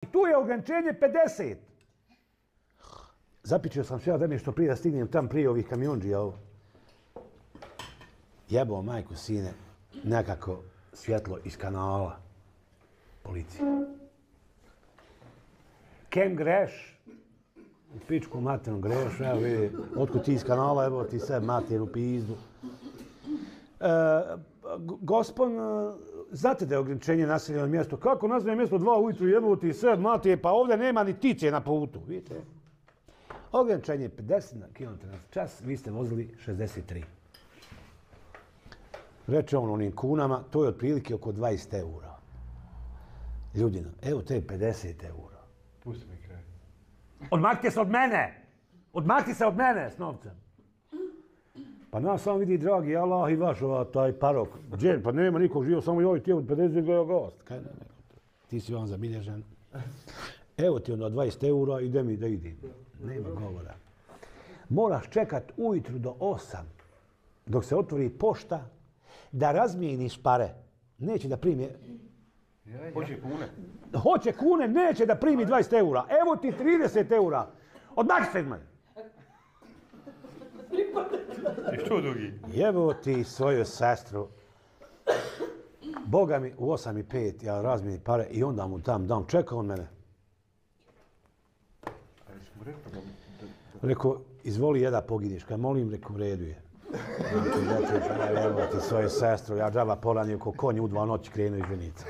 Tu je ograničenje 50. Zapičio sam sve da nešto prije da stignem tam prije ovih kamionđija ovo. Jebao majku sine, nekako svjetlo iz kanala. Policija. Kem greš? U pičku materinu greš, evo vidi, otkud ti iz kanala, evo ti sve materinu pizdu. Gospon, znate da je ograničenje naseljeno mjesto. Kako naseljeno mjesto 2 ujutru jebao ti sve matije, pa ovdje nema ni tice na putu, vidite? Ograničenje je 50 km na čas, vi ste vozili 63. Reče on onim kunama, to je otprilike oko 20 eura. Ljudina, evo to je 50 eura. Pusti mi kraj. Odmaknite se od mene! Odmaknite se od mene s novcem! Pa nas samo vidi, dragi Allah i vaš taj parok. Gdje? Pa nema nikog živio, samo joj ti od 50 gleda gost. Kaj ne, ti si vam zabilježen. Evo ti onda 20 eura, ide mi da idim. Nema govora. Moraš čekat ujutru do 8, dok se otvori pošta, da razmijeniš pare. Neće da primi... Hoće kune. Hoće kune, neće da primi 20 eura. Evo ti 30 eura. Odmah se od mene. I što drugi? Jebo ti svoju sestru. Boga mi, u 8:05 ja razmijenim pare i onda mu tam dam. Čeka on mene. Rekao, izvoli jeda pogidiš. Kad molim, rekao, u redu je. Znači, evo ti svoju sestru, ja džaba poranio ko konj u 2 noći krenu iz Vinica.